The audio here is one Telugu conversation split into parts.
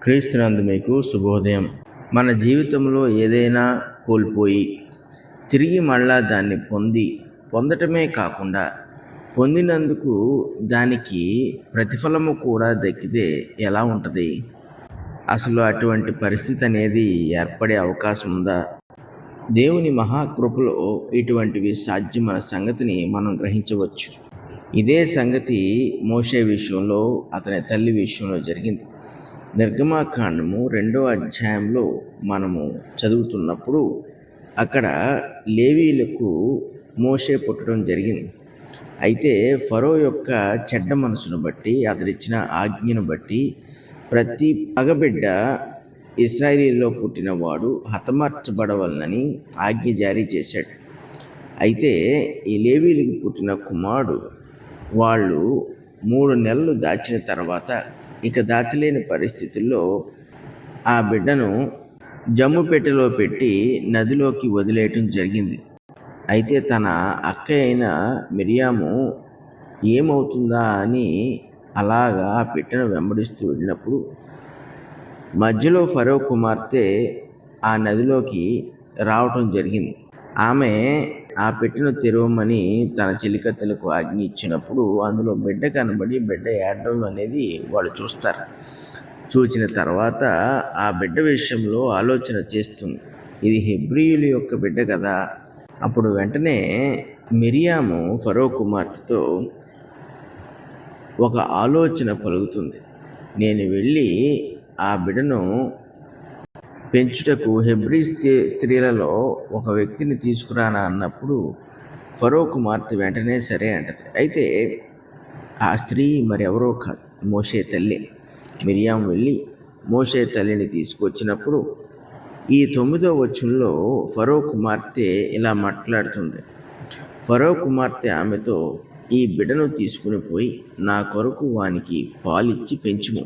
క్రీస్తునందు మీకు శుభోదయం. మన జీవితంలో ఏదైనా కోల్పోయి తిరిగి మళ్ళా దాన్ని పొందటమే కాకుండా పొందినందుకు దానికి ప్రతిఫలము కూడా దక్కితే ఎలా ఉంటుంది? అసలు అటువంటి పరిస్థితి అనేది ఏర్పడే అవకాశం ఉందా? దేవుని మహాకృపలో ఇటువంటివి సాధ్యమైన సంగతిని మనం గ్రహించవచ్చు. ఇదే సంగతి మోషే విషయంలో, అతని తల్లి విషయంలో జరిగింది. నిర్గమాకాండము 2వ అధ్యాయంలో మనము చదువుతున్నప్పుడు అక్కడ లేవీలకు మోషే పుట్టడం జరిగింది. అయితే ఫరో యొక్క చెడ్డ మనసును బట్టి, అతడిచ్చిన ఆజ్ఞను బట్టి ప్రతి మగబిడ్డ ఇశ్రాయేలీలో పుట్టినవాడు హతమార్చబడవలనని ఆజ్ఞ జారీ చేశాడు. అయితే ఈ లేవీలకు పుట్టిన కుమారుడు వాళ్ళు 3 నెలలు దాచిన తర్వాత ఇక దాచలేని పరిస్థితుల్లో ఆ బిడ్డను జమ్ము పెట్టెలో పెట్టి నదిలోకి వదిలేయటం జరిగింది. అయితే తన అక్క అయిన మిరియాము ఏమవుతుందా అని అలాగా ఆ పెట్టెను వెంబడిస్తూ వెళ్ళినప్పుడు మధ్యలో ఫరో కుమార్తె ఆ నదిలోకి రావటం జరిగింది. ఆమె ఆ పెట్టెను తెరవమని తన చెలికత్తెలకు ఆజ్ఞ ఇచ్చినప్పుడు అందులో బిడ్డ కనబడి బిడ్డ ఏడడం అనేది వాళ్ళు చూస్తారు. చూసిన తర్వాత ఆ బిడ్డ విషయంలో ఆలోచన చేస్తుంది, ఇది హెబ్రీయుల యొక్క బిడ్డ కదా. అప్పుడు వెంటనే మిరియాము ఫరో కుమార్తెతో ఒక ఆలోచన పలుకుతుంది. నేను వెళ్ళి ఆ బిడ్డను పెంచుటకు హెబ్రీ స్త్రీలలో ఒక వ్యక్తిని తీసుకురానా అన్నప్పుడు ఫరో కుమార్తె వెంటనే సరే అంటది. అయితే ఆ స్త్రీ మరి ఎవరో కాదు, మోషే తల్లి. మిరియాం వెళ్ళి మోషే తల్లిని తీసుకొచ్చినప్పుడు ఈ 9వ వచనంలో ఫరో కుమార్తె ఇలా మాట్లాడుతుంది. ఫరో కుమార్తె ఆమెతో, ఈ బిడ్డను తీసుకుని పోయి నా కొరకు వానికి పాలిచ్చి పెంచుము,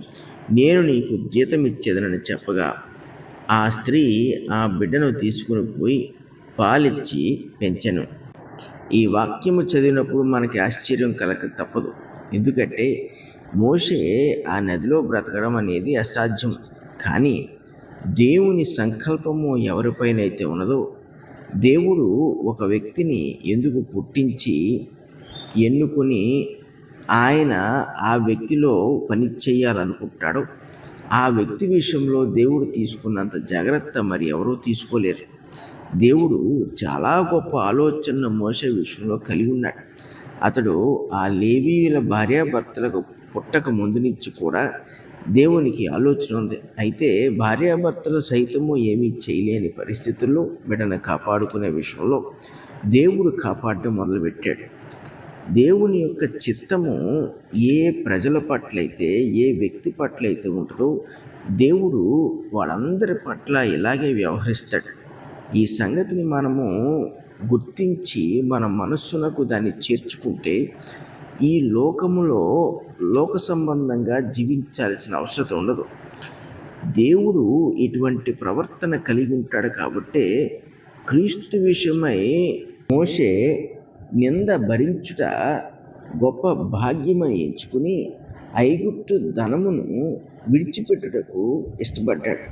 నేను నీకు జీతం ఇచ్చేదనని చెప్పగా ఆ స్త్రీ ఆ బిడ్డను తీసుకుని పోయి పాలిచ్చి పెంచెను. ఈ వాక్యము చదివినప్పుడు మనకి ఆశ్చర్యం కలగక తప్పదు. ఎందుకంటే మోషే ఆ నదిలో బ్రతకడం అనేది అసాధ్యం. కానీ దేవుని సంకల్పము ఎవరిపైనైతే ఉన్నదో, దేవుడు ఒక వ్యక్తిని ఎందుకు పుట్టించి ఎన్నుకొని ఆయన ఆ వ్యక్తిలో పని చేయాలనుకుంటాడో ఆ వ్యక్తి విషయంలో దేవుడు తీసుకున్నంత జాగ్రత్త మరి ఎవరూ తీసుకోలేరు. దేవుడు చాలా గొప్ప ఆలోచనను మోషే విషయంలో కలిగి ఉన్నాడు. అతడు ఆ లేవీయుల భార్యాభర్తలకు పుట్టక ముందు నుంచి కూడా దేవునికి ఆలోచన ఉంది. అయితే భార్యాభర్తలు సైతము ఏమీ చేయలేని పరిస్థితుల్లో బిడ్డను కాపాడుకునే విషయంలో దేవుడు కాపాడడం మొదలుపెట్టాడు. దేవుని యొక్క చిత్తము ఏ ప్రజల పట్లయితే, ఏ వ్యక్తి పట్లయితే ఉంటుందో దేవుడు వాళ్ళందరి పట్ల ఇలాగే వ్యవహరిస్తాడు. ఈ సంగతిని మనము గుర్తించి మన మనస్సునకు దాన్ని చేర్చుకుంటే ఈ లోకములో లోక సంబంధంగా జీవించాల్సిన అవసరం ఉండదు. దేవుడు ఇటువంటి ప్రవర్తన కలిగి ఉంటాడు కాబట్టే క్రీస్తు విషయమై మోషే నింద భరించుట గొప్ప భాగ్యమని ఎంచుకుని ఐగుప్తు ధనమును విడిచిపెట్టుటకు ఇష్టపడ్డాడు.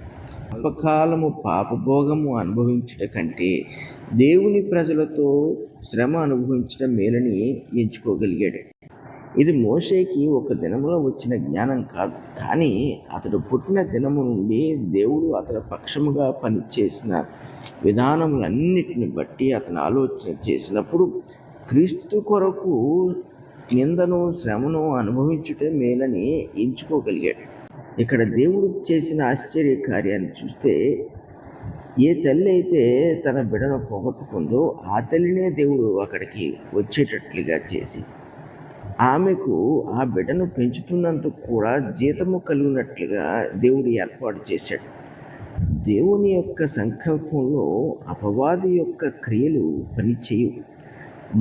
అల్పకాలము పాపభోగము అనుభవించుట కంటే దేవుని ప్రజలతో శ్రమ అనుభవించడం మేలని ఎంచుకోగలిగాడు. ఇది మోషేకి ఒక దినములో వచ్చిన జ్ఞానం కాదు, కానీ అతడు పుట్టిన దినము నుండి దేవుడు అతని పక్షముగా పనిచేసిన విధానములన్నిటిని బట్టి అతను ఆలోచన చేసినప్పుడు క్రీస్తు కొరకు నిందను శ్రమను అనుభవించుటే మేలని ఎంచుకోగలిగాడు. ఇక్కడ దేవుడు చేసిన ఆశ్చర్య కార్యాన్ని చూస్తే, ఏ తల్లి అయితే తన బిడ్డను పోగొట్టుకుందో ఆ తల్లినే దేవుడు అక్కడికి వచ్చేటట్లుగా చేసి ఆమెకు ఆ బిడ్డను పెంచుతున్నందుకు కూడా జీతము కలిగినట్లుగా దేవుడు ఏర్పాటు చేశాడు. దేవుని యొక్క సంకల్పంలో అపవాది యొక్క క్రియలు పనిచేయవు.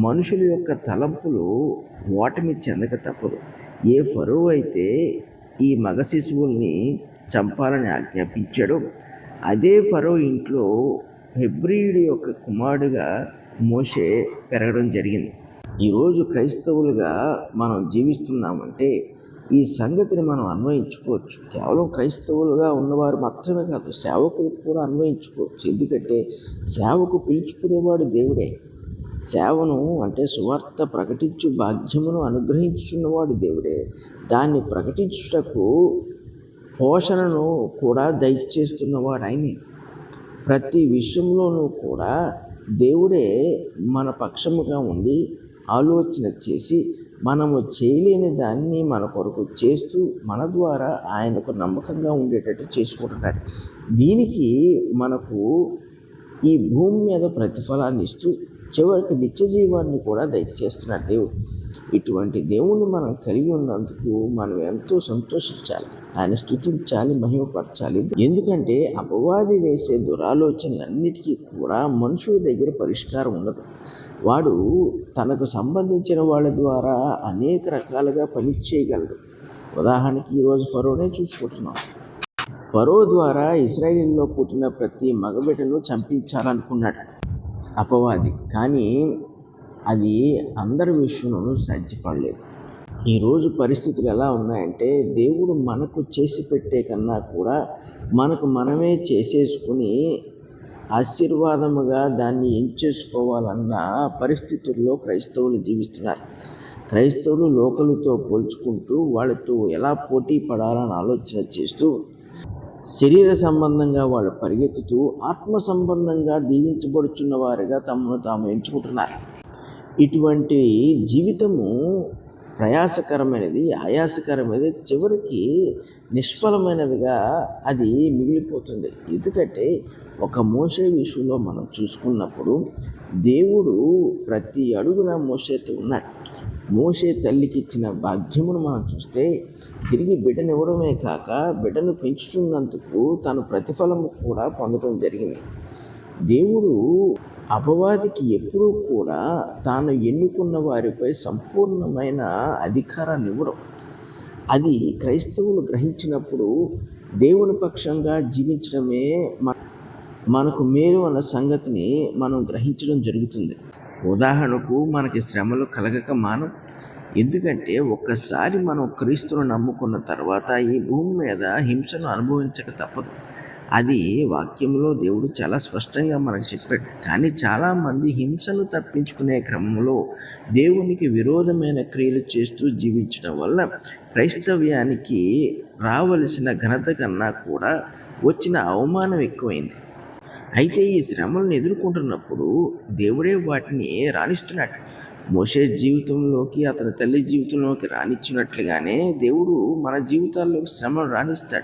మనుషుల యొక్క తలంపులు ఓటమి చెందక తప్పదు. ఏ ఫరో అయితే ఈ మగ శిశువుల్ని చంపాలని ఆజ్ఞాపించాడో అదే ఫరో ఇంట్లో హెబ్రీయుడి యొక్క కుమారుడిగా మోషే పెరగడం జరిగింది. ఈరోజు క్రైస్తవులుగా మనం జీవిస్తున్నామంటే ఈ సంగతిని మనం అన్వయించుకోవచ్చు. కేవలం క్రైస్తవులుగా ఉన్నవారు మాత్రమే కాదు, సేవకులకు కూడా అన్వయించుకోవచ్చు. ఎందుకంటే సేవకు పిలుచుకునేవాడు దేవుడే. సేవను అంటే సువార్త ప్రకటించు భాగ్యమును అనుగ్రహించున్నవాడు దేవుడే. దాన్ని ప్రకటించుటకు పోషణను కూడా దయచేస్తున్నవాడు ఆయనే. ప్రతి విషయంలోనూ కూడా దేవుడే మన పక్షముగా ఉండి ఆలోచన చేసి మనము చేయలేని దాన్ని మన కొరకు చేస్తూ మన ద్వారా ఆయనకు నమ్మకంగా ఉండేటట్టు చేసుకుంటున్నాడు. దీనికి మనకు ఈ భూమి మీద ప్రతిఫలాన్ని ఇస్తూ చివరికి నిత్య జీవాన్ని కూడా దయచేస్తున్నాడు దేవుడు. ఇటువంటి దేవుణ్ణి మనం కలిగి ఉన్నందుకు మనం ఎంతో సంతోషించాలి, ఆయన స్తుతించాలి, మహిమపరచాలి. ఎందుకంటే అపవాది వేసే దురాలోచనలన్నిటికీ కూడా మనుషుల దగ్గర పరిష్కారం ఉండదు. వాడు తనకు సంబంధించిన వాళ్ళ ద్వారా అనేక రకాలుగా పని చేయగలడు. ఉదాహరణకి ఈరోజు ఫరోనే చూసుకుంటున్నాం. ఫరో ద్వారా ఇశ్రాయేలులో పుట్టిన ప్రతి మగబిడ్డను చంపించాలనుకున్నాడు అపవాది. కానీ అది అందరి విషయంలోనూ సాధ్యపడలేదు. ఈరోజు పరిస్థితులు ఎలా ఉన్నాయంటే దేవుడు మనకు చేసి పెట్టే కన్నా కూడా మనకు మనమే చేసేసుకుని ఆశీర్వాదముగా దాన్ని ఏం చేసుకోవాలన్న పరిస్థితుల్లో క్రైస్తవులు జీవిస్తున్నారు. క్రైస్తవులు లోకలతో పోల్చుకుంటూ వాళ్ళతో ఎలా పోటీ పడాలని ఆలోచన చేస్తూ శరీర సంబంధంగా వాళ్ళు పరిగెత్తుతూ ఆత్మ సంబంధంగా దీవించబడుచున్న వారిగా తమను తాము ఎంచుకుంటున్నారు. ఇటువంటి జీవితము ప్రయాసకరమైనది, ఆయాసకరమైనది, చివరికి నిష్ఫలమైనదిగా అది మిగిలిపోతుంది. ఎందుకంటే ఒక మోషే విషయంలో మనం చూసుకున్నప్పుడు దేవుడు ప్రతి అడుగున మోషేతో ఉన్నాడు. మోషే తల్లికి ఇచ్చిన భాగ్యమును మనం చూస్తే తిరిగి బిడ్డనివ్వడమే కాక బిడ్డను పెంచుతున్నందుకు తన ప్రతిఫలము కూడా పొందడం జరిగింది. దేవుడు అపవాదికి ఎప్పుడూ కూడా తాను ఎన్నుకున్న వారిపై సంపూర్ణమైన అధికారాన్ని ఇవ్వడం. అది క్రైస్తవులు గ్రహించినప్పుడు దేవుని పక్షంగా జీవించడమే మనకు మేలు అన్న సంగతిని మనం గ్రహించడం జరుగుతుంది. ఉదాహరణకు మనకి శ్రమలు కలగక మానం. ఎందుకంటే ఒక్కసారి మనం క్రీస్తును నమ్ముకున్న తర్వాత ఈ భూమి మీద హింసను అనుభవించక తప్పదు. అది వాక్యంలో దేవుడు చాలా స్పష్టంగా మనకు చెప్పాడు. కానీ చాలామంది హింసను తప్పించుకునే క్రమంలో దేవునికి విరోధమైన క్రియలు చేస్తూ జీవించడం వల్ల క్రైస్తవ్యానికి రావలసిన ఘనత కన్నా కూడా వచ్చిన అవమానం ఎక్కువైంది. అయితే ఈ శ్రమలను ఎదుర్కొంటున్నప్పుడు దేవుడే వాటిని రాణిస్తున్నాడు. మోషే జీవితంలోకి అతని తల్లి జీవితంలోకి రానిచ్చినట్లుగానే దేవుడు మన జీవితాల్లోకి శ్రమను రాణిస్తాడు.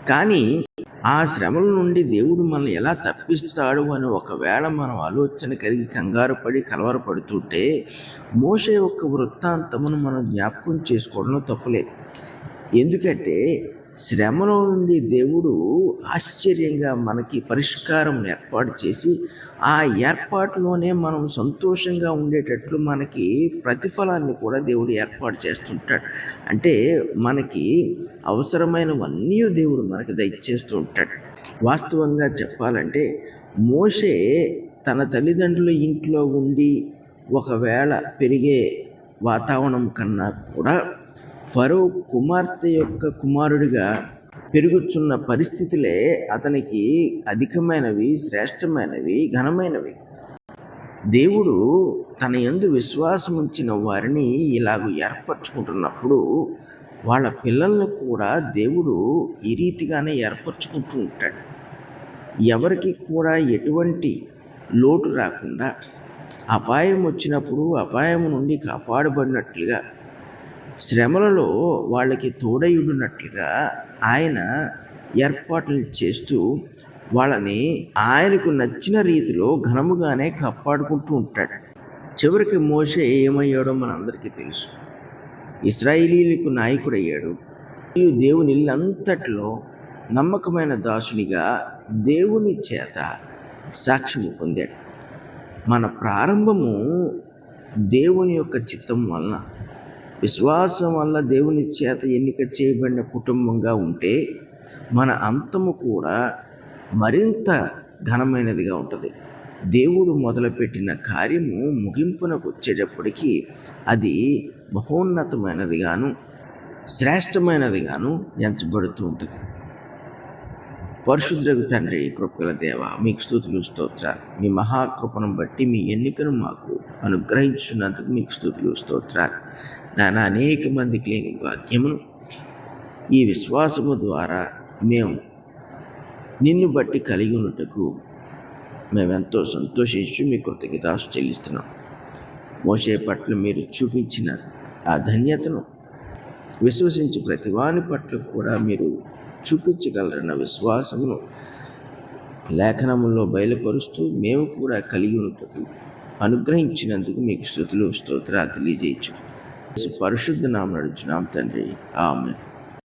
కానీ ఆ శ్రమల నుండి దేవుడు మనల్ని ఎలా తప్పిస్తాడు అని ఒకవేళ మనం ఆలోచన కలిగి కంగారు పడి కలవరపడుతుంటే మోషే యొక్క వృత్తాంతమును మనం జ్ఞాపకం చేసుకోవడంలో తప్పులేదు. ఎందుకంటే శ్రమలో నుండి దేవుడు ఆశ్చర్యంగా మనకి పరిష్కారం ఏర్పాటు చేసి ఆ ఏర్పాటులోనే మనం సంతోషంగా ఉండేటట్లు మనకి ప్రతిఫలాన్ని కూడా దేవుడు ఏర్పాటు చేస్తుంటాడు. అంటే మనకి అవసరమైనవన్నీ దేవుడు మనకి దయచేస్తూ ఉంటాడు. వాస్తవంగా చెప్పాలంటే మోషే తన తల్లిదండ్రుల ఇంట్లో ఉండి ఒకవేళ పెరిగే వాతావరణం కన్నా కూడా ఫరో కుమార్తె యొక్క కుమారుడిగా పెరుగుతున్న పరిస్థితులే అతనికి అధికమైనవి, శ్రేష్టమైనవి, ఘనమైనవి. దేవుడు తన యందు విశ్వాసం ఉంచిన వారిని ఇలాగ ఏర్పరచుకుంటున్నప్పుడు వాళ్ళ పిల్లల్ని కూడా దేవుడు ఈ రీతిగానే ఏర్పరచుకుంటూ ఉంటాడు. ఎవరికి కూడా ఎటువంటి లోటు రాకుండా అపాయం వచ్చినప్పుడు అపాయం నుండి కాపాడబడినట్లుగా, శ్రమలలో వాళ్ళకి తోడయుడినట్లుగా ఆయన ఏర్పాట్లు చేస్తూ వాళ్ళని ఆయనకు నచ్చిన రీతిలో ఘనముగానే కాపాడుకుంటూ ఉంటాడు. చివరికి మోషే ఏమయ్యాడో మనందరికీ తెలుసు. ఇశ్రాయేలీయులకు నాయకుడయ్యాడు. మరియు దేవుని ఇల్లంతట్లో నమ్మకమైన దాసునిగా దేవుని చేత సాక్ష్యము పొందాడు. మన ప్రారంభము దేవుని యొక్క చిత్తం వలన, విశ్వాసం వల్ల దేవుని చేత ఎన్నిక చేయబడిన కుటుంబంగా ఉంటే మన అంతము కూడా మరింత ఘనమైనదిగా ఉంటుంది. దేవుడు మొదలుపెట్టిన కార్యము ముగింపునకు వచ్చేటప్పటికీ అది మహోన్నతమైనదిగాను శ్రేష్టమైనదిగాను ఎంచబడుతూ ఉంటుంది. పరిశుద్ధులకు తండ్రి, కృపగల దేవ, మీకు స్తుతులు స్తోత్రాలు. మీ మహాకృపను బట్టి మీ ఎన్నికను మాకు అనుగ్రహించున్నందుకు మీకు స్తుతులు స్తోత్రాలు. నాన్న, అనేక మందికి లేని వాక్యమును ఈ విశ్వాసము ద్వారా మేము నిన్ను బట్టి కలిగి ఉన్నట్టుకు మేమెంతో సంతోషించి మీ కృతజ్ఞతాస్తుతులు చెల్లిస్తున్నాం. మోషే పట్ల మీరు చూపించిన ఆ ధన్యతను విశ్వసించి ప్రతివాని పట్ల కూడా మీరు చూపించగలరన్న విశ్వాసమును లేఖనములో బయలుపరుస్తూ మేము కూడా కలిగి ఉన్నట్టుకు అనుగ్రహించినందుకు మీకు స్తుతులు స్తోత్రాలు తెలియజేయచ్చు. పరిశుద్ధ నామమున అడుగుచున్నాం తండ్రి, ఆమేన్.